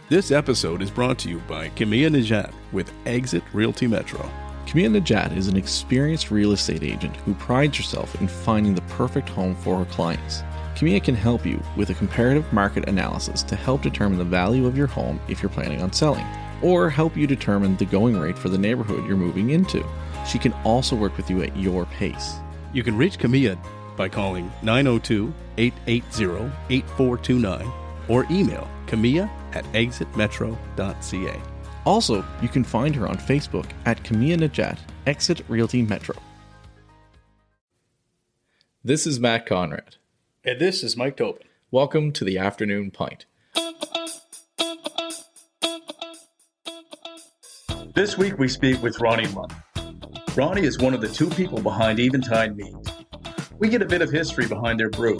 This episode is brought to you by Camilla Najat with Exit Realty Metro. Camilla Najat is an experienced real estate agent who prides herself in finding the perfect home for her clients. Camilla can help you with a comparative market analysis to help determine the value of your home if you're planning on selling, or help you determine the going rate for the neighborhood you're moving into. She can also work with you at your pace. You can reach Camilla by calling 902-880-8429 or email camilla@exitmetro.ca. Also, you can find her on Facebook at Camilla Najat, Exit Realty Metro. This is Matt Conrad. And this is Mike Tobin. Welcome to the Afternoon Pint. This week we speak with Ronnie Lunn. Ronnie is one of the two people behind Eventide Mead. We get a bit of history behind their brew,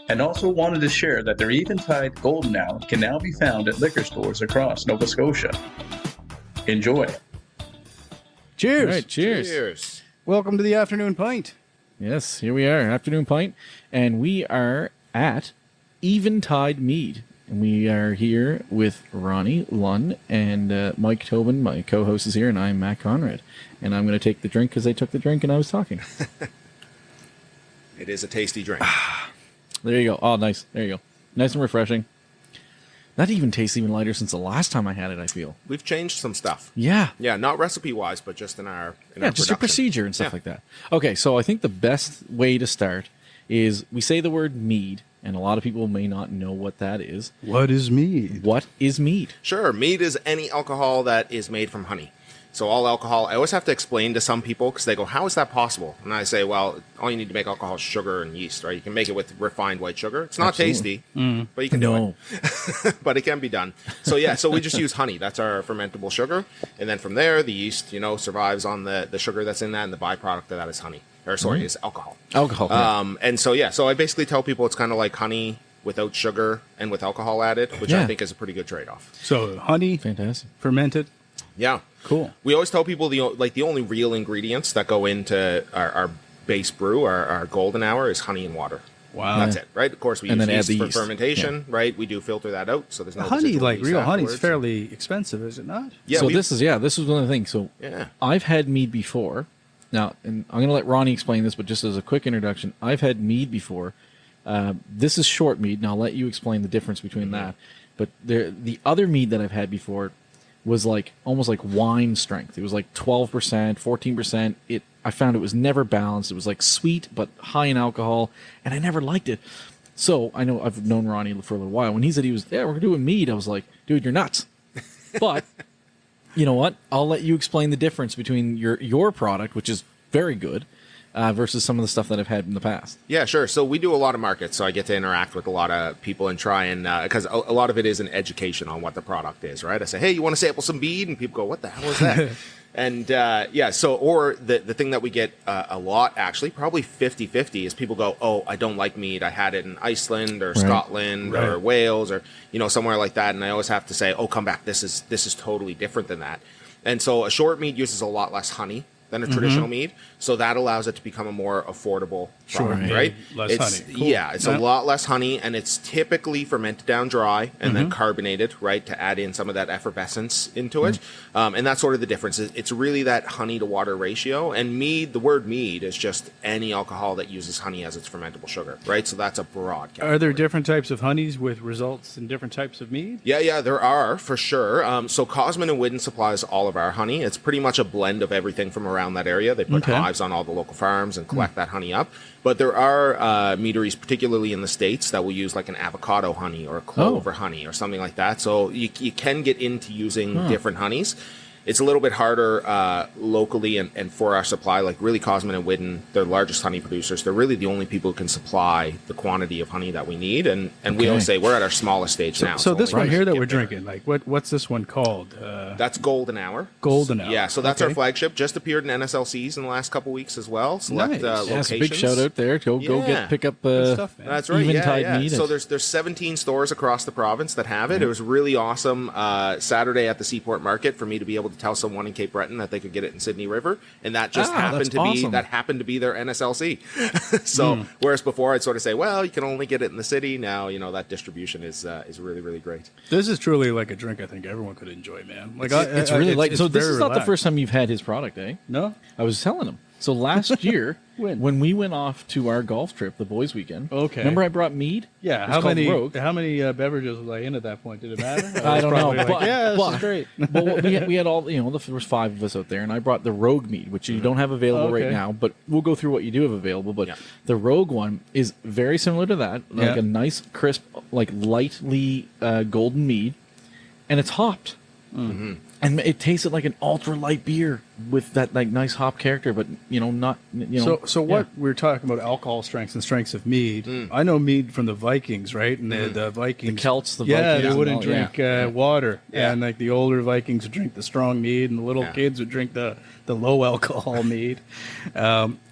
and also wanted to share that their Eventide Golden Hour can now be found at liquor stores across Nova Scotia. Enjoy. Cheers. All right, cheers. Cheers. Welcome to the Afternoon Pint. Yes, here we are, Afternoon Pint, and we are at Eventide Mead. And we are here with Ronnie Lunn and Mike Tobin, my co-host is here, and I'm Matt Conrad. And I'm going to take the drink because they took the drink and I was talking. It is a tasty drink. There you go. Oh, nice. There you go. Nice and refreshing. That even tastes even lighter since the last time I had it, I feel. We've changed some stuff. Yeah. Yeah, not recipe-wise, but just in our Just your procedure and stuff Yeah. like that. Okay, so I think the best way to start is we say the word mead, and a lot of people may not know what that is. What is mead? What is mead? Sure, mead is any alcohol that is made from honey. So all alcohol, I always have to explain to some people because they go, how is that possible? And I say, well, all you need to make alcohol is sugar and yeast, right? You can make it with refined white sugar. It's not Absolutely. tasty, but you can do it. But it can be done. So yeah, so we just use honey. That's our fermentable sugar. And then from there, the yeast, survives on the sugar that's in that, and the byproduct of that is honey. Or sorry, is alcohol. Alcohol. Yeah. And so I basically tell people it's kind of like honey without sugar and with alcohol added, which Yeah. I think is a pretty good trade-off. So honey, Fantastic. fermented. Yeah. Cool. We always tell people the only real ingredients that go into our base brew, our golden hour, is honey and water. Wow. That's it, right? Of course, we And use then add yeast the for yeast. fermentation, right? We do filter that out, so there's no honey, residual like yeast real honey, is afterwards. fairly expensive, is it not? Yeah, So we- this is one of the things. So Yeah. I've had mead before. Now, and I'm going to let Ronnie explain this, but just as a quick introduction, I've had mead before. This is short mead, and I'll let you explain the difference between that. But the other mead that I've had before was like almost like wine strength. It was like 12%, 14%. I found it was never balanced. It was like sweet but high in alcohol, and I never liked it. So I know I've known Ronnie for a little while. When he said we're doing mead, I was like, dude, you're nuts. But you know what? I'll let you explain the difference between your product, which is very good, versus some of the stuff that I've had in the past. Yeah, sure. So we do a lot of markets, so I get to interact with a lot of people and try and, because a lot of it is an education on what the product is, right? I say, hey, you want to sample some mead? And people go, what the hell is that? And or the thing that we get a lot, actually, probably 50-50, is people go, oh, I don't like mead. I had it in Iceland or Scotland or Wales or, somewhere like that. And I always have to say, oh, come back. This is totally different than that. And so a short mead uses a lot less honey than a traditional mead, so that allows it to become a more affordable product, right? Less honey. Cool. Yeah, it's a lot less honey, and it's typically fermented down dry and then carbonated, right, to add in some of that effervescence into it. And that's sort of the difference. It's really that honey to water ratio. And mead, the word mead is just any alcohol that uses honey as its fermentable sugar, right? So that's a broad category. Are there different types of honeys with results in different types of mead? Yeah, there are, for sure. So Cosman and Whidden supplies all of our honey. It's pretty much a blend of everything from around that area. They put hives on all the local farms and collect that honey up. But there are meaderies, particularly in the States, that will use like an avocado honey or a clover honey or something like that. So you can get into using different honeys. It's a little bit harder locally and for our supply. Like really, Cosman and Whidden, they're the largest honey producers. They're really the only people who can supply the quantity of honey that we need. And we always say we're at our smallest stage now. So this one here that get we're there. drinking, like what's this one called? That's Golden Hour. Golden Hour. Yeah, so that's our flagship. Just appeared in NSLCs in the last couple weeks as well. Select Nice. Yes, locations. big shout out there. Go pick up stuff, man. That's right. Eventide Mead. So there's 17 stores across the province that have it. It was really awesome Saturday at the Seaport Market for me to be able to to tell someone in Cape Breton that they could get it in Sydney River, and that just happened to be their NSLC. So whereas before I'd sort of say, well, you can only get it in the city. Now that distribution is really, really great. This is truly like a drink I think everyone could enjoy, man. Like It's really light. So this is not the relaxed. first time you've had his product, eh? No? I was telling him. So last year, When? when we went off to our golf trip, the boys' weekend. Okay. Remember I brought mead? Yeah. It was called Rogue. How many beverages was I in at that point? Did it matter? I don't know. Like, yeah, this is great. Well, we had all, there was 5 of us out there, and I brought the Rogue mead, which you don't have available right Okay. now, but we'll go through what you do have available. But Yeah. the Rogue one is very similar to that, like Yeah. a nice, crisp, like lightly golden mead, and it's hopped. Mm-hmm. And it tasted like an ultra light beer with that like nice hop character, but not. So what we're talking about alcohol strengths and strengths of mead. I know mead from the Vikings, right? And the Vikings, The Celts, the yeah, Vikings they and wouldn't all, drink water, Yeah. and like the older Vikings would drink the strong mead, and the little Yeah. kids would drink the low alcohol mead.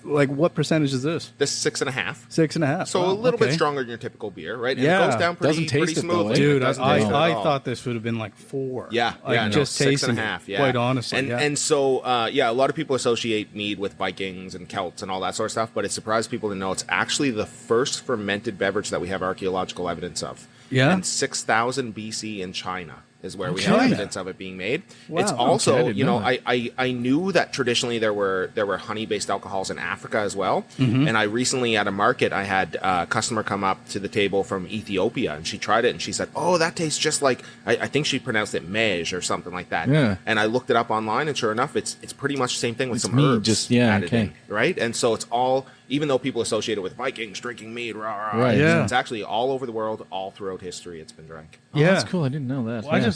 Like what percentage is this? This is 6.5. 6.5. So Wow, a little bit okay. stronger than your typical beer, right? And Yeah. it goes down Doesn't pretty taste it, though, smoothly. eh? Dude, It doesn't I taste it at all. thought this would have been like 4. Yeah, like yeah, just no, tasting 6.5. it, Yeah, quite honestly. And yeah. and so a lot of people associate mead with Vikings and Celts and all that sort of stuff, but it surprised people to know it's actually the first fermented beverage that we have archaeological evidence of. Yeah? And 6,000 BC in China is where we China. have evidence of it being made. Wow. It's Okay, also, I didn't know that. I knew that traditionally there were honey-based alcohols in Africa as well. Mm-hmm. And I recently at a market, I had a customer come up to the table from Ethiopia, and she tried it, and she said, "Oh, that tastes just like," I think she pronounced it mej or something like that. Yeah. And I looked it up online, and sure enough, it's pretty much the same thing with It's some mead, herbs just- yeah, added okay. in, right? And so it's all, even though people associate it with Vikings drinking mead, rah, rah, Right. Yeah. it's actually all over the world, all throughout history, it's been drank. Oh, Yeah. that's cool. I didn't know that. Well, Yeah.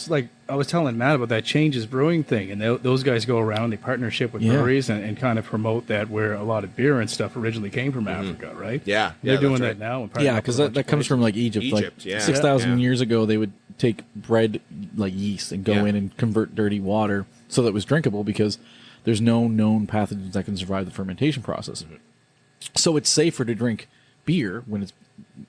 I was telling Matt about that Changes Brewing thing, and those guys go around, they partnership with Yeah. breweries and kind of promote that where a lot of beer and stuff originally came from Africa, right? Mm-hmm. Yeah, They're yeah, doing that's that right. now. And partnering Yeah, up because with a that bunch of comes from like Egypt. Egypt, like yeah. 6,000 Yeah. years ago, they would take bread like yeast and go Yeah. in and convert dirty water so that it was drinkable because there's no known pathogens that can survive the fermentation process. Mm-hmm. So it's safer to drink beer when it's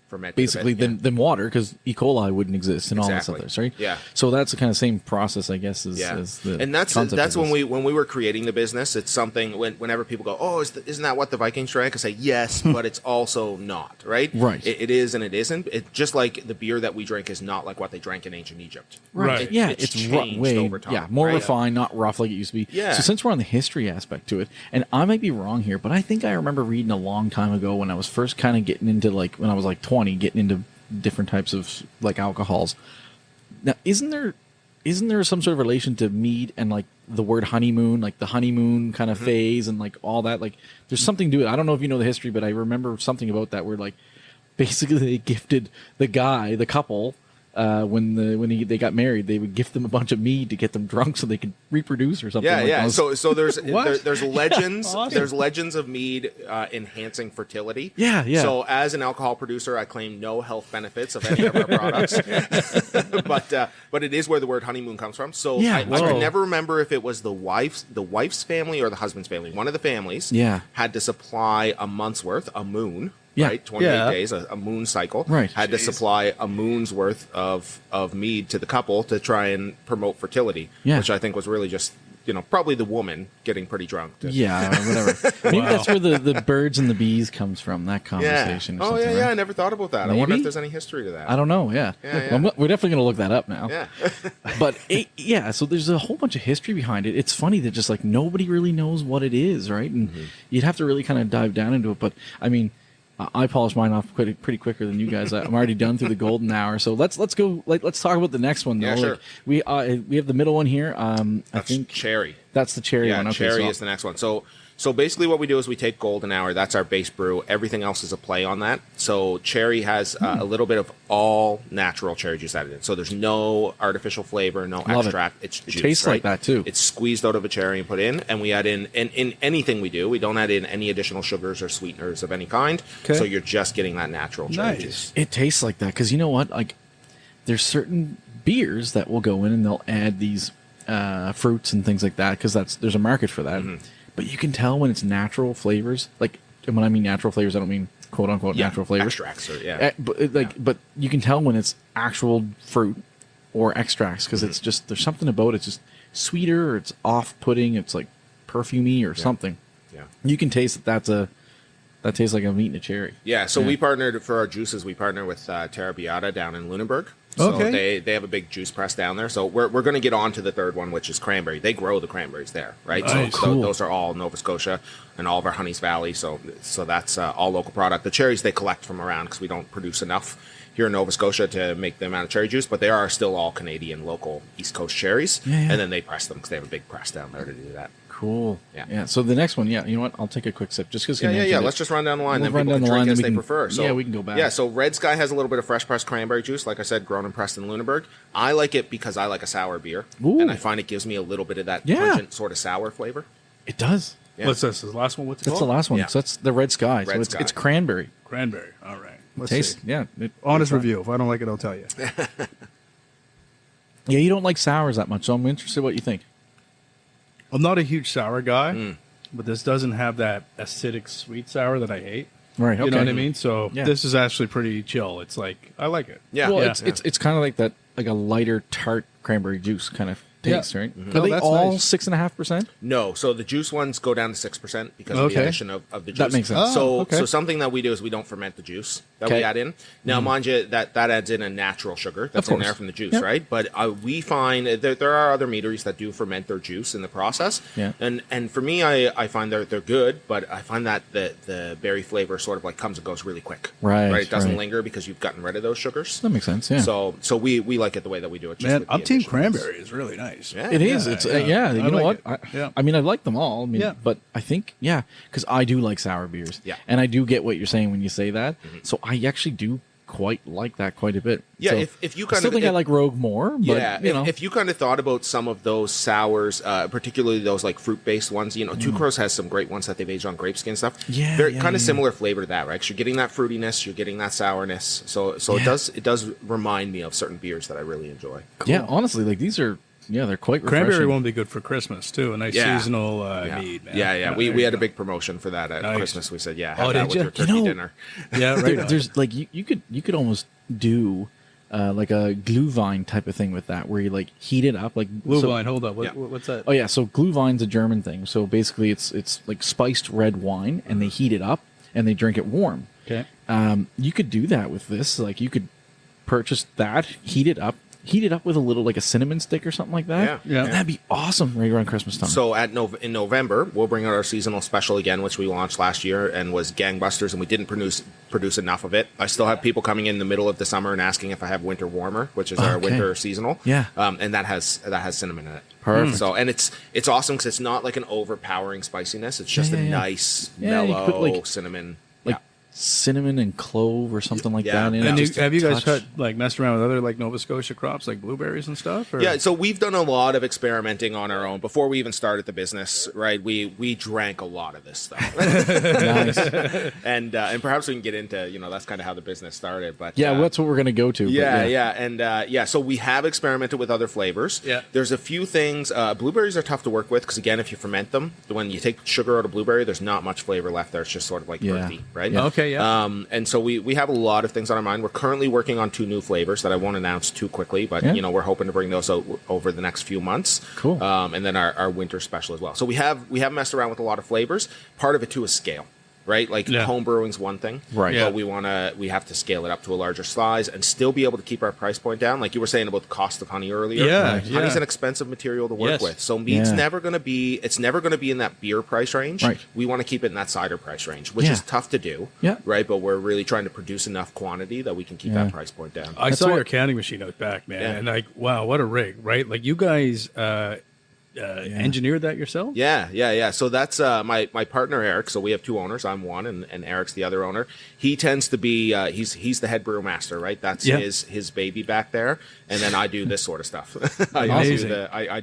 Fermented a basically bit, yeah. than water because E. coli wouldn't exist and all that Exactly. stuff, right? Yeah. So that's the kind of same process, I guess, as, Yeah, as the and that's concept of when this. we were creating the business. It's something whenever people go, "Oh, isn't that what the Vikings drank?" I say, "Yes, but it's also not." Right? Right. It is and it isn't. It just like the beer that we drink is not like what they drank in ancient Egypt. Right. Yeah, It's it's changed way over time, yeah, more right? refined, not rough like it used to be. Yeah. So since we're on the history aspect to it, and I might be wrong here, but I think I remember reading a long time ago when I was first kind of getting into when I was like 20, getting into different types of like alcohols. Now, isn't there some sort of relation to mead and like the word honeymoon, like the honeymoon kind of phase and like all that? Like, there's something to it. I don't know if you know the history, but I remember something about that where like basically they gifted the couple. When they got married, they would gift them a bunch of mead to get them drunk so they could reproduce or something. Yeah, like yeah. that. So there's What? there's legends. Awesome. There's legends of mead enhancing fertility. Yeah, yeah. So as an alcohol producer, I claim no health benefits of any of our products, but it is where the word honeymoon comes from. So Yeah, I whoa. could never remember if it was the wife's family or the husband's family. One of the families Yeah. had to supply a month's worth, a moon. Yeah. Right, 28 Yeah. days, a moon cycle. Right. Had to supply a moon's worth of mead to the couple to try and promote fertility. Yeah. Which I think was really just, probably the woman getting pretty drunk. Yeah, or whatever. Maybe that's where the birds and the bees comes from. That Yeah. conversation. Or Oh, something, yeah, yeah. I right? never thought about that. I wonder Maybe? if there's any history to that. I don't know. Yeah, Yeah, yeah. Well, we're definitely going to look that up now. Yeah. But yeah, so there's a whole bunch of history behind it. It's funny that just like nobody really knows what it is, right? And you'd have to really kind of dive down into it. But I mean, I polished mine off pretty quicker than you guys. I'm already done through the golden hour. So let's go. Let's talk about the next one. Though. Yeah, sure. Like, we have the middle one here. I That's think cherry. that's the cherry Yeah, one. Okay, cherry so is the next one. So basically what we do is we take Golden Hour. That's our base brew. Everything else is a play on that. So cherry has a little bit of all natural cherry juice added in. So there's no artificial flavor, no Love it. extract. It's juice. tastes like right? that, too. It's squeezed out of a cherry and put in. And we add in anything we do. We don't add in any additional sugars or sweeteners of any kind. Okay. So you're just getting that natural cherry Nice. juice. it tastes like that because you know what? Like, there's certain beers that will go in and they'll add these fruits and things like that because there's a market for that. But you can tell when it's natural flavors. Like, and when I mean natural flavors, I don't mean quote unquote Yeah, natural flavors. extracts or yeah. But you can tell when it's actual fruit or extracts because it's just there's something about it. It's just sweeter, or it's off-putting. It's like perfumey or something. Yeah. You can taste that tastes like I'm eating a cherry. Yeah, so we partnered for our juices. We partnered with Terra Beata down in Lunenburg. So they have a big juice press down there. So we're going to get on to the third one, which is cranberry. They grow the cranberries there, right? Nice. So those are all Nova Scotia and all of our Hynes Valley. So that's all local product. The cherries they collect from around because we don't produce enough here in Nova Scotia to make the amount of cherry juice, but they are still all Canadian local East Coast cherries. And then they press them because they have a big press down there to do that. Cool. Yeah. So the next one, you know what? I'll take a quick sip just because. Let's just run down the line. Then people can drink as they prefer. So we can go back. Yeah. So Red Sky has a little bit of fresh pressed cranberry juice, like I said, grown and pressed in Lunenburg. I like it because I like a sour beer, and I find it gives me a little bit of that pungent sort of sour flavor. It does. Yeah. What's this? The last one? What's it That's called? the last one. Yeah. So that's the Red Sky. Red So Sky. it's cranberry. Cranberry. All right. Let's Taste. see. Yeah. Honest review. If I don't like it, I'll tell you. Yeah, you don't like sours that much, so I'm interested what you think. I'm not a huge sour guy, but this doesn't have that acidic sweet sour that I hate. Right. Okay. You know what I mean? So Yeah. this is actually pretty chill. It's like I like it. Yeah. Well, Yeah. it's kind of like that, like a lighter tart cranberry juice kind of taste, right? No, Are they that's all nice. 6.5%? No, so the juice ones go down to 6% because of the Okay. addition of the juice. That makes sense. Oh, okay. So something that we do is we don't ferment the juice that we Okay. add in. Now, mind you, that adds in a natural sugar that's Of in course. there from the juice, Yep. right? But we find there are other meaderies that do ferment their juice in the process. Yeah. And for me, I find they're good, but I find that the berry flavor sort of like comes and goes really quick. Right, It doesn't right. linger because you've gotten rid of those sugars. That makes sense. Yeah. So we like it the way that we do it. Just Man, with the I'm team additions. cranberry. It's really nice. Yeah. It is. Yeah, It's yeah. you I know like what? it. Yeah. I mean, I like them all. I mean, Yeah. but I think because I do like sour beers. Yeah. and I do get what you're saying when you say that. So I actually do quite like that quite a bit. Yeah, So if you I kind still of think I like Rogue more. But, Yeah, you know, if you kind of thought about some of those sours, particularly those like fruit-based ones, Two Crows has some great ones that they've aged on grape skin stuff. Yeah, they're yeah, kind of yeah. similar flavor to that, right? 'Cause you're getting that fruitiness, you're getting that sourness. So Yeah. it does remind me of certain beers that I really enjoy. yeah, honestly, like these are they're quite refreshing. Cranberry won't be good for Christmas too. A nice Yeah. seasonal Yeah. mead. Man. Yeah. there We you had a go. big promotion for that at Nice. Christmas. We said, Oh, have that did with ya? your turkey You know- dinner. Yeah, right. There, on. there's like you could almost do like a glühwein type of thing with that, where you like heat it up like Blue so- wine. Hold up. Yeah. What's that? Oh yeah, so glühwein's a German thing. So basically, it's like spiced red wine, and they heat it up and they drink it warm. Okay. You could do that with this. Like you could purchase that, heat it up with a little like a cinnamon stick or something like that. Yeah. And that'd be awesome right around Christmas time. So in November, we'll bring out our seasonal special again, which we launched last year and was gangbusters, and we didn't produce enough of it. I still have people coming in the middle of the summer and asking if I have winter warmer, which is our Okay. winter seasonal. Yeah. And that has cinnamon in it. Perfect. So and it's awesome because it's not like an overpowering spiciness. It's just Yeah, a yeah. nice Yeah, you mellow could put, like- cinnamon. like cinnamon and clove or something like Yeah. that. In And it. And Just a have you guys touch. messed around with other like Nova Scotia crops like blueberries and stuff? Or? Yeah, so we've done a lot of experimenting on our own before we even started the business, right? We drank a lot of this stuff, Nice. and perhaps we can get into that's kind of how the business started. But Yeah, that's what we're gonna go to. but Yeah. So we have experimented with other flavors. Yeah. There's a few things. Blueberries are tough to work with because again, if you ferment them, when you take sugar out of blueberry, there's not much flavor left there. It's just sort of like Yeah. earthy, right? Yeah. Okay. Yeah. And so we have a lot of things on our mind. We're currently working on 2 new flavors that I won't announce too quickly, but Yeah. we're hoping to bring those out over the next few months. Cool. And then our winter special as well. So we have messed around with a lot of flavors. Part of it too is scale. Right, like Yeah. home brewing's one thing, Right. Yeah. But we have to scale it up to a larger size and still be able to keep our price point down. Like you were saying about the cost of honey earlier. Yeah, Honey's yeah. an expensive material to work Yes. with, so mead's Yeah. never going to be. It's never going to be in that beer price range. Right. We want to keep it in that cider price range, which Yeah. is tough to do. Yeah. Right, but we're really trying to produce enough quantity that we can keep Yeah. that price point down. I That's saw what- your canning machine out back, man, Yeah. and like, wow, what a rig, right? Like you guys engineered that yourself? Yeah. So that's my partner Eric. So we have 2 owners. I'm one, and Eric's the other owner. He tends to be he's the head brewmaster, right? That's Yeah. his baby back there, and then I do this sort of stuff. I Amazing.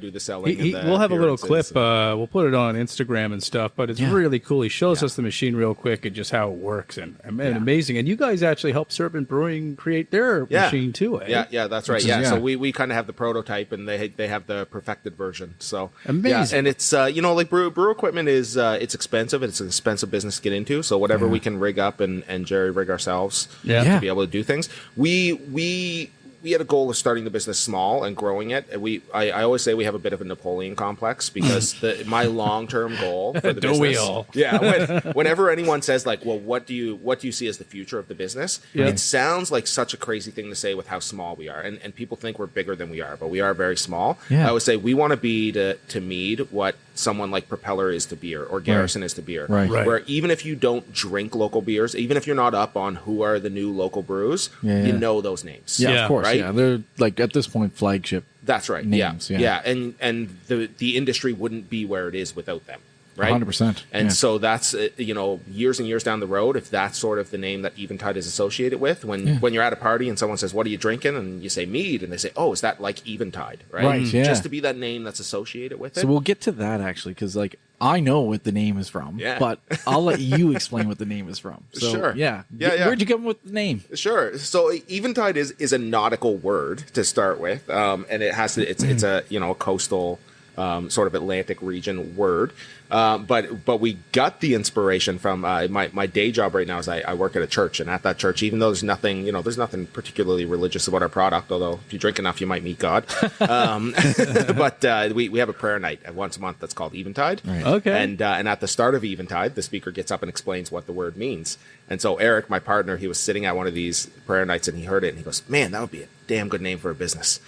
do the selling. and the We'll have a little appearances. clip. We'll put it on Instagram and stuff. But it's Yeah. really cool. He shows us the machine real quick and just how it works, and man, Yeah. amazing. And you guys actually helped Serpent Brewing create their Yeah. machine too, eh? Yeah, that's right. Which is- Yeah, so yeah. we kind of have the prototype, and they have the perfected version. So Amazing. Yeah, and it's like brew equipment is it's expensive. It's an expensive business to get into. So whatever we can rig up and jerry rig ourselves Yeah. Yeah. to be able to do things. We we had a goal of starting the business small and growing it. And I always say we have a bit of a Napoleon complex because my long-term goal for the Don't business. we all? Yeah. Whenever anyone says like, well, what do you see as the future of the business? Yeah. It sounds like such a crazy thing to say with how small we are. And people think we're bigger than we are, but we are very small. Yeah. I would say we want to be to Mead what someone like Propeller is to beer or Garrison is to beer. Right. Where even if you don't drink local beers, even if you're not up on who are the new local brews, you know those names. Yeah, Yeah. of course. Right? Yeah, they're like at this point flagship. That's right. Names, yeah. yeah. And the industry wouldn't be where it is without them. Right. 100%. And yeah. so that's, years and years down the road, if that's sort of the name that Eventide is associated with, when you're at a party and someone says, what are you drinking? And you say Mead, and they say, oh, is that like Eventide? Right, yeah. Just to be that name that's associated with it. So we'll get to that actually, because like I know what the name is from, but I'll let you explain what the name is from. So, Sure. Yeah. Yeah. Where'd you come with the name? Sure. So Eventide is a nautical word to start with, and it has it's a a coastal sort of Atlantic region word. But we got the inspiration from my day job right now is I work at a church, and at that church, even though there's nothing particularly religious about our product, although if you drink enough, you might meet God. But we have a prayer night once a month that's called Eventide. Right. Okay. And at the start of Eventide, the speaker gets up and explains what the word means. And so Eric, my partner, he was sitting at one of these prayer nights and he heard it and he goes, "Man, that would be a damn good name for a business."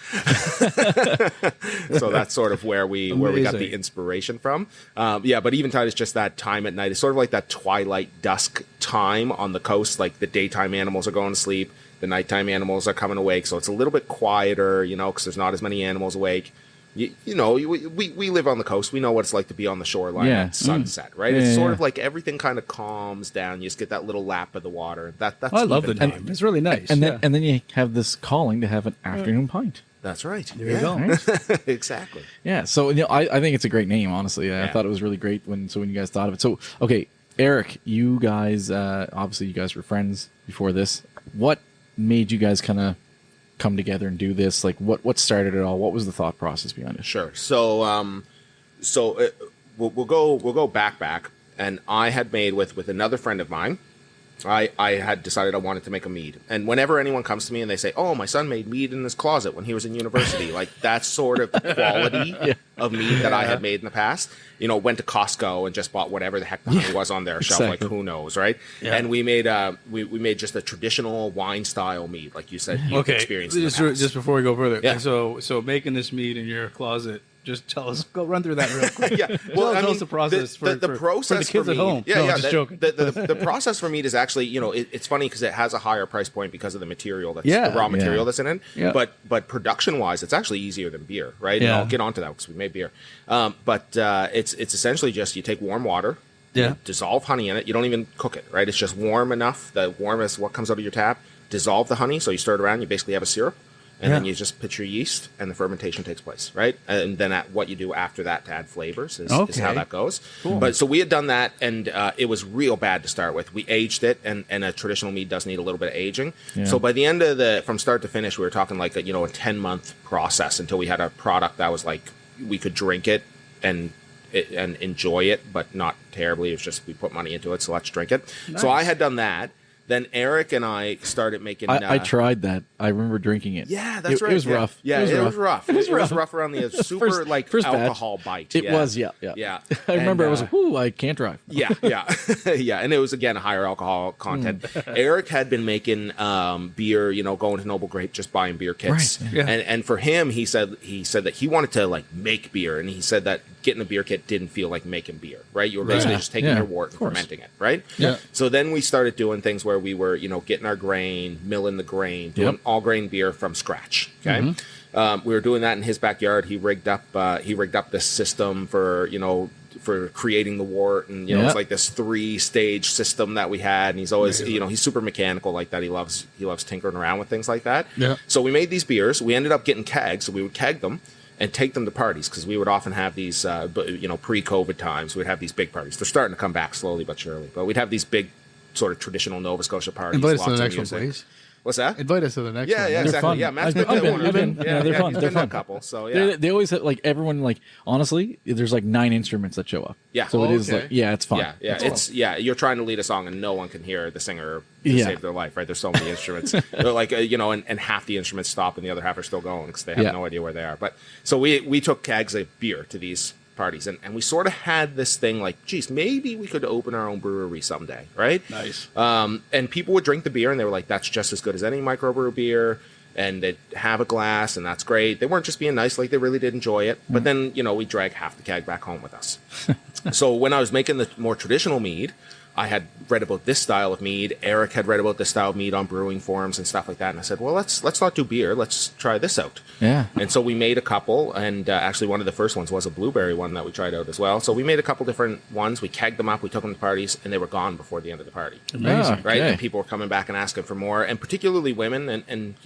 So that's sort of where we got the inspiration from. But Eventide is just that time at night. It's sort of like that twilight dusk time on the coast. Like the daytime animals are going to sleep, the nighttime animals are coming awake. So it's a little bit quieter, because there's not as many animals awake. We live on the coast. We know what it's like to be on the shoreline at sunset, right? It's sort of like everything kind of calms down. You just get that little lap of the water. That's I love the Eventide. name. It's really nice. And then you have this calling to have an afternoon pint. That's right. There you go. Right? Exactly. Yeah. So I think it's a great name, honestly. I thought it was really great when you guys thought of it. So okay, Eric, you guys obviously you guys were friends before this. What made you guys kind of come together and do this? Like what started it all? What was the thought process behind it? Sure. So we'll go back, and I had made with another friend of mine. I had decided I wanted to make a mead. And whenever anyone comes to me and they say, "Oh, my son made mead in his closet when he was in university," like that's sort of the quality of mead that I had made in the past. Went to Costco and just bought whatever the heck the honey was on their shelf. Exactly. Like who knows, right? Yeah. And we made we made just a traditional wine style mead, like you said. You experienced in the past. Just before we go further. Yeah. So making this mead in your closet. Just tell us. Go run through that real quick. Yeah. Well, tell us the process for the process kids for at mead, home. Just joking. The process for mead is actually, it's funny because it has a higher price point because of the material that's Yeah. the raw material that's in it. Yeah. But production wise, it's actually easier than beer, right? Yeah. And I'll get onto that because we made beer. But it's essentially just you take warm water, Yeah. you dissolve honey in it. You don't even cook it, right? It's just warm enough. The warm is what comes out of your tap. Dissolve the honey, so you stir it around. You basically have a syrup. And then you just put your yeast, and the fermentation takes place, right? And then what you do after that to add flavors is how that goes. Cool. But so we had done that, and it was real bad to start with. We aged it, and a traditional mead does need a little bit of aging. Yeah. So by the end of from start to finish, we were talking like a 10-month process until we had a product that was like we could drink it and enjoy it, but not terribly. It was just we put money into it, so let's drink it. Nice. So I had done that. Then Eric and I started making... I tried that. I remember drinking it. Yeah, that's right. It was rough. Yeah, it was rough. It was rough around the super first alcohol bite. It was, yeah. I remember I was like, "Ooh, I can't drive." Yeah. And it was, again, a higher alcohol content. Eric had been making beer, going to Noble Grape, just buying beer kits. Right. Yeah. And for him, he said that he wanted to like make beer, and he said that getting a beer kit didn't feel like making beer, right? You were basically just taking your wort and fermenting it, right? Yeah. So then we started doing things where we were, getting our grain, milling the grain, doing all grain beer from scratch. Okay. Mm-hmm. We were doing that in his backyard. He rigged up this system for creating the wort, and it's like this 3-stage system that we had. And he's always, he's super mechanical like that. He loves tinkering around with things like that. Yeah. So we made these beers. We ended up getting kegs. So we would keg them and take them to parties, because we would often have these, pre-COVID times, we'd have these big parties. They're starting to come back slowly but surely, but we'd have these big sort of traditional Nova Scotia parties. Invite us to lots the of next one, music. please. What's that? Invite us to the next Yeah, one. yeah, They're exactly. fun. Yeah, Matt's I've been to been. one. I've been. Yeah, they're fun. He's They're been to a fun. couple. So yeah. They always have, like, everyone, like, honestly, there's like 9 instruments that show up. Yeah. So it is okay. like, yeah, it's fun. Yeah, It's fun. you're trying to lead a song and no one can hear the singer to Yeah. save their life, right? There's so many instruments, They're like, and half the instruments stop and the other half are still going because they have Yeah. no idea where they are. But so we took kegs of beer to these parties and we sort of had this thing like, geez, maybe we could open our own brewery someday, right? Nice. And people would drink the beer and they were like, that's just as good as any microbrew beer. And they'd have a glass, and that's great. They weren't just being nice, like they really did enjoy it. But then, we'd drag half the keg back home with us. So when I was making the more traditional mead, I had read about this style of mead. Eric had read about this style of mead on brewing forums and stuff like that. And I said, well, let's not do beer. Let's try this out. Yeah. And so we made a couple, and actually one of the first ones was a blueberry one that we tried out as well. So we made a couple different ones. We kegged them up. We took them to parties, and they were gone before the end of the party. Amazing. Right? Okay. And people were coming back and asking for more, and particularly women. And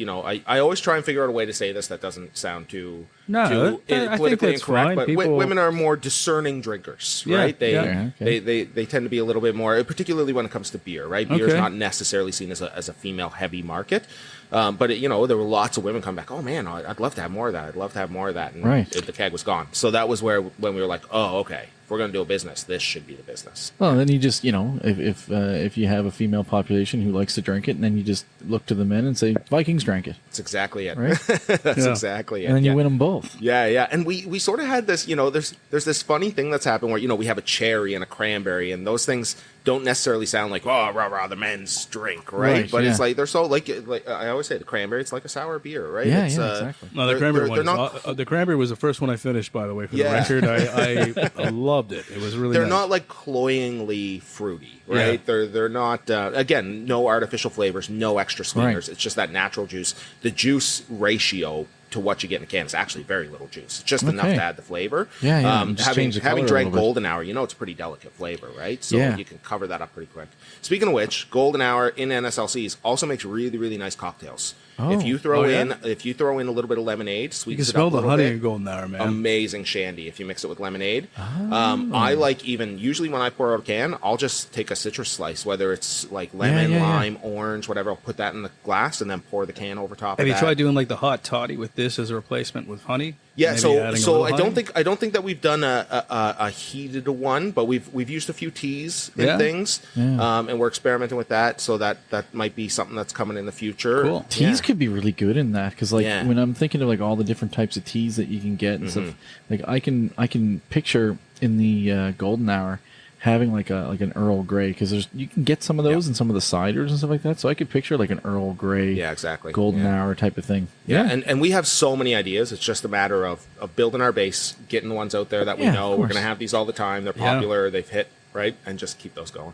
I always try and figure out a way to say this that doesn't sound too No, too I think politically that's incorrect. fine. But People- women are more discerning drinkers, Yeah, right? yeah. Okay. They tend to be a little bit more, particularly when it comes to beer, right? Beer is Okay. not necessarily seen as a female heavy market. But there were lots of women coming back. Oh man, I'd love to have more of that. I'd love to have more of that. And Right. the keg was gone. So that was when we were like, oh, okay, if we're going to do a business, this should be the business. Well, then you just, if you have a female population who likes to drink it, and then you just look to the men and say, Vikings drank it, That's exactly it. right? That's Yeah. exactly it. And then you Yeah. win them both. Yeah, yeah, and we sort of had this, there's this funny thing that's happened where we have a cherry and a cranberry, and those things don't necessarily sound like rah rah the men's drink, right? Right, But it's yeah. like they're so like I always say the cranberry, it's like a sour beer, right? Yeah, It's, yeah, exactly. No, the they're- cranberry they're one. not- The cranberry was the first one I finished, by the way, for Yeah. the record. I loved it. It was really. They're nice. not like cloyingly fruity, right? They're not again, no artificial flavors, no extra sweeteners. Right. It's just that natural juice. The juice ratio to what you get in a can is actually very little juice. It's just enough Okay. to add the flavor. Yeah, yeah, and just having change the color having a drank little bit. Golden Hour, it's a pretty delicate flavor, right? So Yeah. you can cover that up pretty quick. Speaking of which, Golden Hour in NSLCs also makes really, really nice cocktails. Oh. If you throw Oh, yeah? in a little bit of lemonade, You can sweetens it smell up a the little honey bit. in Golden Hour, man. Amazing shandy if you mix it with lemonade. Oh. I like usually when I pour out a can, I'll just take a citrus slice, whether it's like lemon, yeah, yeah. lime, orange, whatever. I'll put that in the glass and then pour the can over top Have of you that. tried doing like the hot toddy with this as a replacement with honey? Yeah, Maybe adding a so little I honey? don't think that we've done a heated one, but we've used a few teas and Yeah. things, Yeah. and we're experimenting with that. So that might be something that's coming in the future. Cool. Teas Yeah. could be really good in that because, like, Yeah. when I'm thinking of like all the different types of teas that you can get and stuff, like I can picture in the Golden Hour having like an Earl Grey because you can get some of those in some of the ciders and stuff like that. So I could picture like an Earl Grey, Yeah, exactly. Golden Yeah. Hour type of thing. Yeah, and we have so many ideas. It's just a matter of building our base, getting the ones out there that we Yeah, of know. We're course. going to have these all the time. They're Yeah. popular. They've hit, right? And just keep those going.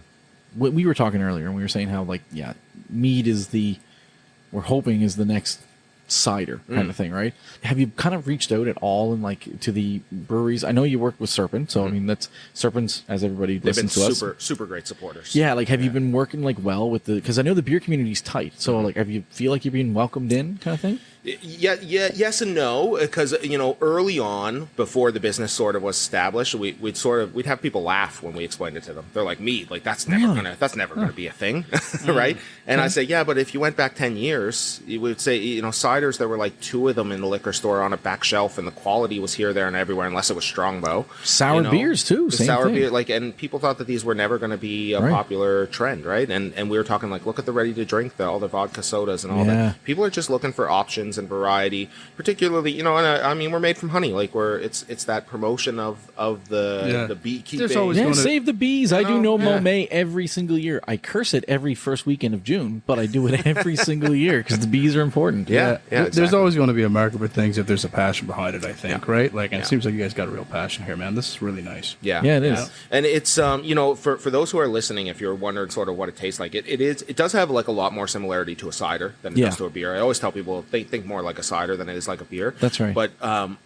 We were talking earlier and we were saying how mead is we're hoping is the next cider kind of thing, right? Have you kind of reached out at all and like to the breweries? I know you work with Serpent, so I mean that's Serpent's, as everybody They've been listens to us. super great supporters. Yeah, like have you been working like well with because I know the beer community's tight. So like have you feel like you're being welcomed in kind of thing? Yeah, yes and no, because early on, before the business sort of was established, we'd have people laugh when we explained it to them. They're like, "Mead, like that's never gonna be a thing," right? And I say, "Yeah, but if you went back 10 years, you would say, ciders. There were like 2 of them in the liquor store on a back shelf, and the quality was here, there, and everywhere, unless it was Strongbow. Sour beers, too, The same sour thing. beer, and people thought that these were never going to be a Right. popular trend, right? And we were talking like, look at the ready to drink, all the vodka sodas and all Yeah. that. People are just looking for options and variety. Particularly, and I mean, we're made from honey. Like it's that promotion of the beekeeping. There's always Yeah, gonna- save the bees. I do know yeah. Momet every single year. I curse it every first weekend of June, but I do it every single year because the bees are important. Yeah. There's exactly. always going to be a market for things if there's a passion behind it, I think, right? Like, and it seems like you guys got a real passion here, man. This is really nice. Yeah, Yeah, it is. And it's for those who are listening, if you're wondering sort of what it tastes like, it does have like a lot more similarity to a cider than it Yeah. does to a beer. I always tell people think think more like a cider than it is like a beer. That's right. But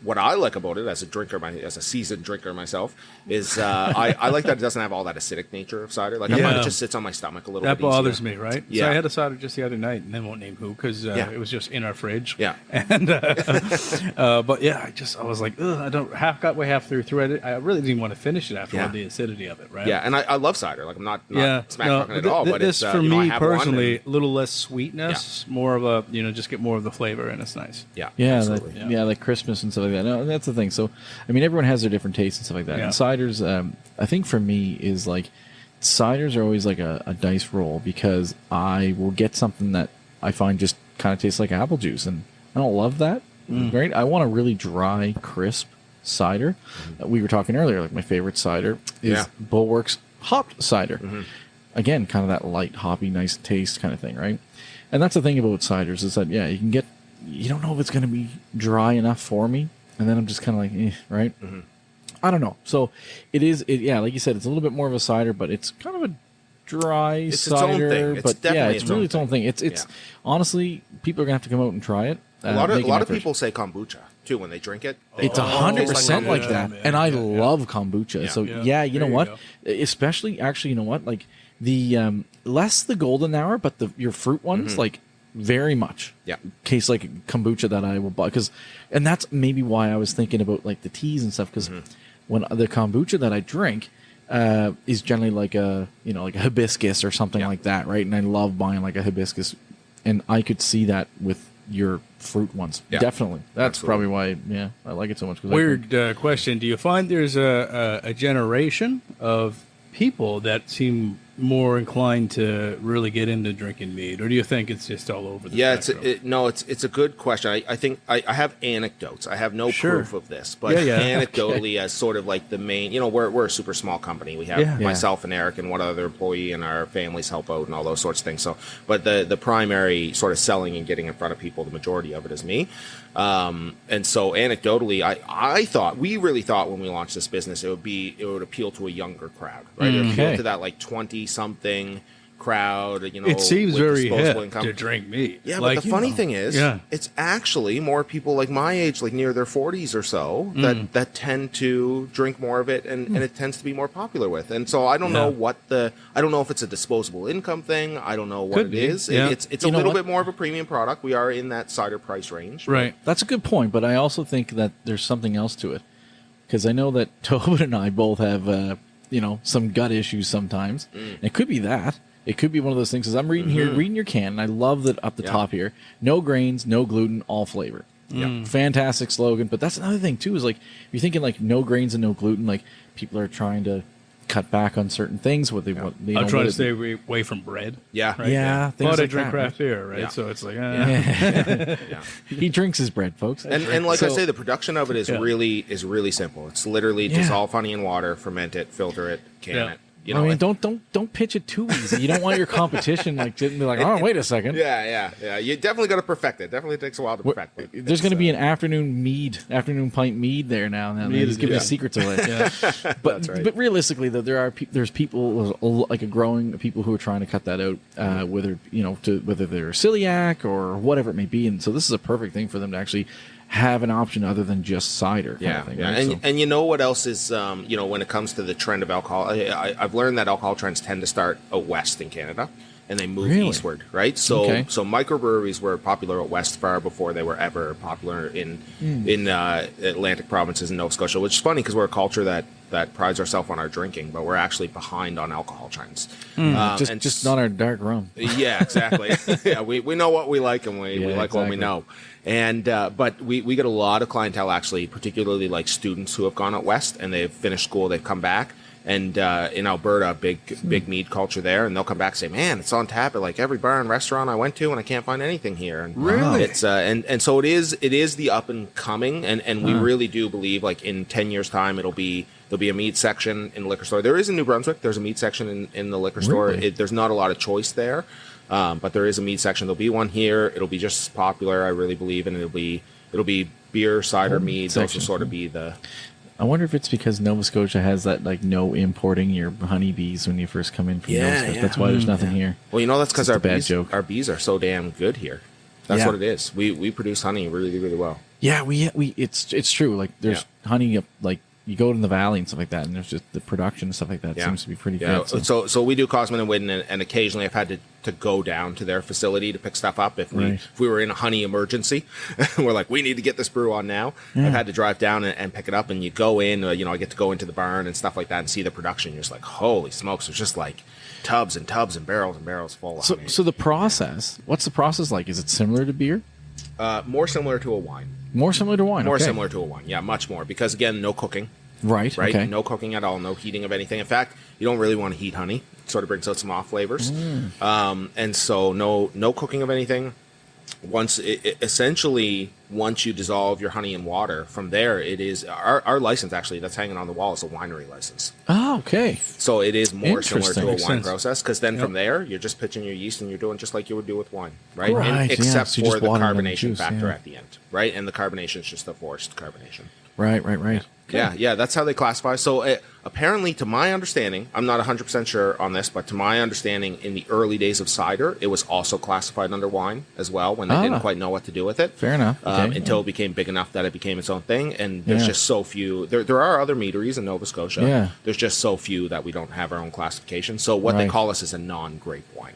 what I like about it as a drinker, as a seasoned drinker myself, is I like that it doesn't have all that acidic nature of cider. Like I find it just sits on my stomach a little bit. That bothers me, right? Yeah. So I had a cider just the other night, and I won't name who because it was just in our fridge. Yeah. And but yeah, I was like, ugh, I don't got way half through it. I really didn't want to finish it after all the acidity of it, right? Yeah, and I love cider. Like I'm not smack talking at all. But this it's for me I have personally, a little less sweetness, more of a just get more of the flavor, and it's nice. Yeah, yeah, like Christmas and stuff like that. No, that's the thing. So, I mean, everyone has their different tastes and stuff like that. Yeah. And ciders, I think for me is like ciders are always like a dice roll because I will get something that I find just kind of tastes like apple juice, and I don't love that. Right? I want a really dry, crisp cider. We were talking earlier. Like my favorite cider is Bulwark's hopped cider. Again, kind of that light, hoppy, nice taste kind of thing, right? And that's the thing about ciders is that you don't know if it's going to be dry enough for me, and then I'm just kind of like, right? I don't know. So like you said, it's a little bit more of a cider, but it's kind of a dry cider. Its own thing. But it's really its own thing. It's honestly, people are gonna have to come out and try it. A lot of people say kombucha too when they drink it. It's 100% like that, and I love kombucha. Yeah. So you know There you what? go. Especially, actually, you know what? Like the less the golden hour, but your fruit ones, like very much. Yeah. Case like kombucha that I will buy and that's maybe why I was thinking about like the teas and stuff because when the kombucha that I drink is generally like a like a hibiscus or something like that, right? And I love buying like a hibiscus, and I could see that with your fruit ones. Yeah. Definitely. That's Absolutely. probably why I like it so much. Weird question. Do you find there's a generation of people that seem more inclined to really get into drinking mead, or do you think it's just all over the spectrum? It's a good question. I think I have anecdotes. I have no proof of this, but anecdotally as sort of like the main, we're a super small company. We have myself and Eric and one other employee, and our families help out and all those sorts of things. So, but the primary sort of selling and getting in front of people, the majority of it is me. And so anecdotally, we really thought when we launched this business, it would appeal to a younger crowd, right? It would appeal to that like 20-something crowd, it seems with very disposable hip income to drink mead. Yeah, but the funny thing is, it's actually more people like my age, like near their 40s or so, that tend to drink more of it, and it tends to be more popular with. And so I don't know I don't know if it's a disposable income thing. I don't know what it is. Yeah. It's a little bit more of a premium product. We are in that cider price range. Right. That's a good point, but I also think that there's something else to it. Because I know that Tobin and I both have, some gut issues sometimes. And it could be that. It could be one of those things. Because I'm reading your can, and I love that up the top here. No grains, no gluten, all flavor. Yeah. Fantastic slogan. But that's another thing, too, is like, if you're thinking like no grains and no gluten, like people are trying to cut back on certain things. I'm trying to stay away from bread. Yeah. Right? Yeah. But I like drink that, craft beer, right? Yeah. So it's like, He drinks his bread, folks. And like I say, the production of it is really simple. It's literally dissolve honey in water, ferment it, filter it, can it. Don't pitch it too easy. You don't want your competition to be like, oh, wait a second. Yeah. You definitely got to perfect it. Definitely takes a while to perfect it. There's going to be an afternoon pint mead there now. Just give the secrets away. But That's right. But realistically, though, there's people like a growing people who are trying to cut that out, whether they're celiac or whatever it may be, and so this is a perfect thing for them to actually have an option other than just cider. Kind of thing, right? And you know what else is, when it comes to the trend of alcohol, I've learned that alcohol trends tend to start out west in Canada, and they move eastward, right? So microbreweries were popular out west far before they were ever popular in Atlantic provinces in Nova Scotia, which is funny because we're a culture that prides ourselves on our drinking, but we're actually behind on alcohol trends. Just not our dark rum. Yeah, exactly. We know what we like, and we like what we know. And but we get a lot of clientele, actually, particularly like students who have gone out west and they've finished school, they've come back. And in Alberta, big mead culture there, and they'll come back and say, "Man, it's on tap at like every bar and restaurant I went to, and I can't find anything here." And really, it's and so it is the up and coming, and we really do believe like in 10 years' time there'll be a mead section in the liquor store. There is in New Brunswick. There's a mead section in the liquor store. There's not a lot of choice there, but there is a mead section. There'll be one here. It'll be just as popular, I really believe, and it'll be beer, cider, mead. Those will sort of be the. I wonder if it's because Nova Scotia has that like no importing your honeybees when you first come in from Nova Scotia. That's why there's nothing here. Well, that's because our bad joke. Our bees are so damn good here. That's Yeah. what it is. We produce honey really, really well. Yeah, we it's true. Like there's honey up, like you go in the valley and stuff like that, and there's just the production and stuff like that seems to be pretty good. So we do Cosman and Whidden, and occasionally I've had to go down to their facility to pick stuff up if we were in a honey emergency. We're like, we need to get this brew on now. Yeah. I've had to drive down and pick it up, and you go in. I get to go into the barn and stuff like that and see the production. You're just like, holy smokes! There's just like tubs and tubs and barrels full of honey. So the process, what's the process like? Is it similar to beer? More similar to a wine. More similar to wine. More okay. similar to a wine. Yeah, much more. Because again, no cooking. Right. Okay. No cooking at all. No heating of anything. In fact, you don't really want to heat honey. It sort of brings out some off flavors. And so no cooking of anything. Essentially, once you dissolve your honey in water, from there it is our license actually that's hanging on the wall is a winery license. Oh, okay. So it is more similar Interesting. to a Makes wine sense. process because then from there you're just pitching your yeast and you're doing just like you would do with wine, right? Right, And, yeah. except So you're for just the watering the carbonation juice, factor yeah. at the end, right? And the carbonation is just a forced carbonation. Right. Yeah, that's how they classify. So apparently, to my understanding, I'm not 100% sure on this, but to my understanding, in the early days of cider, it was also classified under wine as well when they didn't quite know what to do with it. Fair enough. Okay. Until it became big enough that it became its own thing. And there's just so few. There are other meaderies in Nova Scotia. Yeah. There's just so few that we don't have our own classification. So what they Right. call us is a non-grape wine.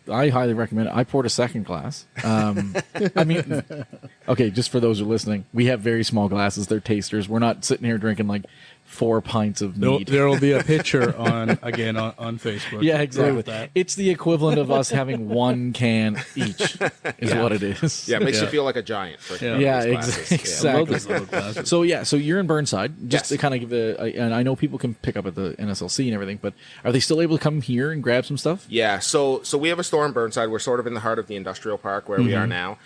I highly recommend it. I poured a second glass. I mean, okay, just for those who are listening, we have very small glasses. They're tasters. We're not sitting here drinking like 4 pints of mead. There will be a picture on Facebook. Yeah, Prove exactly. that. It's the equivalent of us having 1 can each, is what it is. Yeah, it makes you feel like a giant. For Yeah, these glasses. exactly. I love those little glasses. So you're in Burnside, just Yes. to kind of give and I know people can pick up at the NSLC and everything, but are they still able to come here and grab some stuff? Yeah, so we have a store in Burnside. We're sort of in the heart of the industrial park where we are now.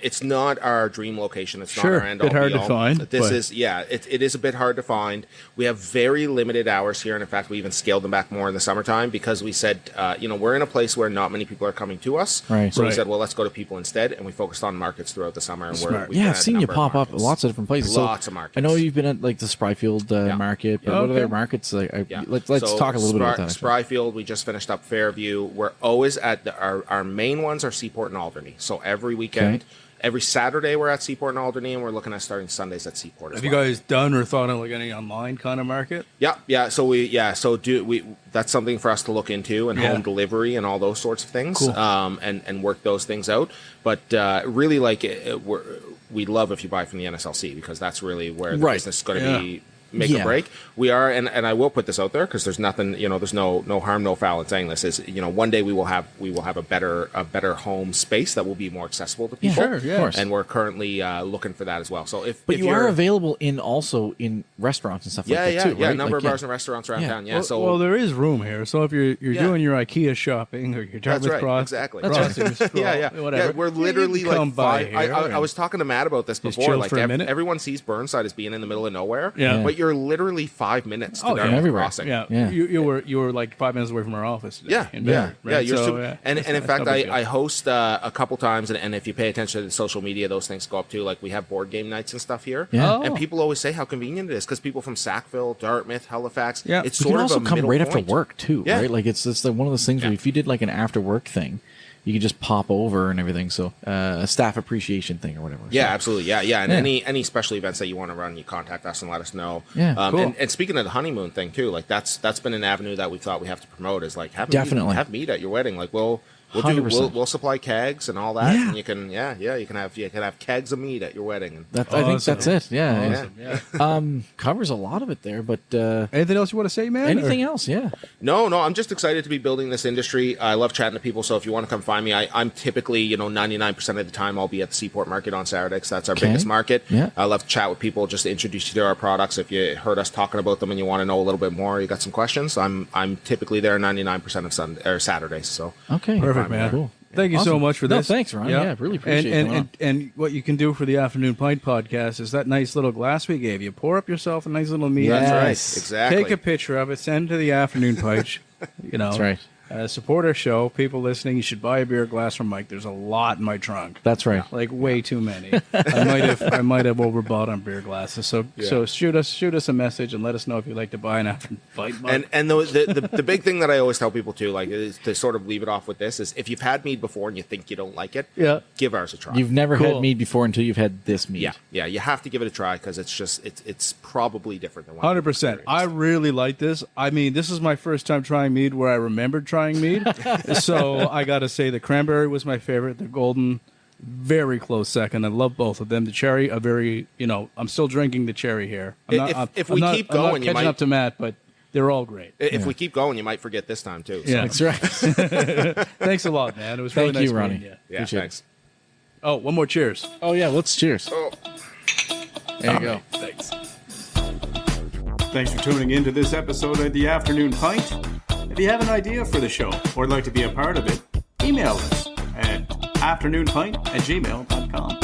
It's not our dream location. It's not Sure, our end all. bit hard be to all. find, This but- is it is a bit hard to find. We have very limited hours here, and in fact, we even scaled them back more in the summertime because we said, we're in a place where not many people are coming to us. Right. So we Right. said, well, let's go to people instead, and we focused on markets throughout the summer. And Smart. we've been Yeah, at I've a seen you number of pop up markets. lots of different places. Lots of I markets. know you've been at like the Spryfield market, but what Okay. other markets? Yeah. Let's So talk a little bit about that. actually. Spryfield, we just finished up Fairview. We're always at our main ones are Seaport and Alderney. So every weekend, Okay. every Saturday we're at Seaport and Alderney, and we're looking at starting Sundays at Seaport as Have you well. guys done or thought of like any online kind of market? Yeah. So that's something for us to look into, and home delivery and all those sorts of things, Cool. and work those things out. But really, we love if you buy from the NSLC because that's really where the Right. business is going to Yeah. be. Make Yeah. or break. We are, and I will put this out there because there's nothing, there's no harm, no foul in saying this. Is one day we will have a better home space that will be more accessible to people. Sure, yeah. Of course. And we're currently looking for that as well. So But if you you're, are available also in restaurants and stuff like that too, yeah, right? a number Like, of bars and restaurants around Yeah. town. Yeah, Well, so well, there is room here. So if you're Yeah. doing your IKEA shopping or your that's Dartmouth right, Cross, exactly. crossing scroll, Yeah, whatever. Yeah, we're you literally can like come by five. here I and was talking to Matt about this just before. chill Like for a minute. everyone sees Burnside as being in the middle of nowhere. Yeah. But you're literally 5 minutes to Oh, yeah. Dartmouth Everywhere. Crossing. Yeah, Yeah. You were like 5 minutes away from our office today. Yeah, in yeah, Barrie, yeah. right? You're So, super, yeah, and that's- in fact, that's no big deal. I host a couple times, and if you pay attention to social media, those things go up too. Like we have board game nights and stuff here. Yeah. Oh. And people always say how convenient it is because people from Sackville, Dartmouth, Halifax. Yeah. It's You sort can of also a come middle right after point. work too, Yeah. right? Like it's like one of those things where if you did like an after work thing, you could just pop over and everything. So a staff appreciation thing or whatever. Yeah, So- absolutely. Yeah. And Yeah. any special events that you want to run, you contact us and let us know. Yeah, cool. And speaking of the honeymoon thing too, like that's been an avenue that we thought we have to promote is like Definitely. have meat at your wedding. Like we'll 100%. we'll supply kegs and all that, Yeah. and you can have kegs of meat at your wedding. And, I think Awesome. that's it. Yeah. Awesome, yeah. Covers a lot of it there, but Anything else you want to say, man? anything Or- else? Yeah. No, I'm just excited to be building this industry. I love chatting to people. So if you want to come find me, I'm typically, 99% of the time I'll be at the Seaport Market on Saturday because that's our Okay. biggest market. Yeah. I love to chat with people, just to introduce you to our products. If you heard us talking about them and you want to know a little bit more, you got some questions. I'm typically there 99% of Sunday or Saturdays. So Okay. Perfect, man. Cool. Thank you so Awesome. much for No, this. thanks, Ron. Yeah, really appreciate it. And what you can do for the Afternoon Pint podcast is that nice little glass we gave you. Pour up yourself a nice little mead. Yes. that's right, exactly. Take a picture of it. Send to the Afternoon Pint. That's right. Support our show. People listening, you should buy a beer glass from Mike. There's a lot in my trunk. That's right. Like way too many. I might have overbought on beer glasses. So shoot us a message and let us know if you'd like to buy an after fight. And the big thing that I always tell people too, like, is to sort of leave it off with this, is if you've had mead before and you think you don't like it, give ours a try. You've never had mead before until you've had this mead. Yeah, you have to give it a try because it's probably different than 100%. I really like this. I mean, this is my first time trying mead where I remembered trying mead. So I got to say the cranberry was my favorite. The golden, very close second. I love both of them. The cherry, I'm still drinking the cherry here. If we keep going, I'm not catching up to Matt, but they're all great. If we keep going, you might forget this time too. So. Yeah, That's right. Thanks a lot, man. It was really Thank nice you, Ronnie. meeting you. Yeah, thanks. Oh, one more cheers. Oh, yeah, let's cheers. Oh. There you go. Thanks. Thanks for tuning in to this episode of the Afternoon Pint. If you have an idea for the show or would like to be a part of it, email us at afternoonpint@gmail.com.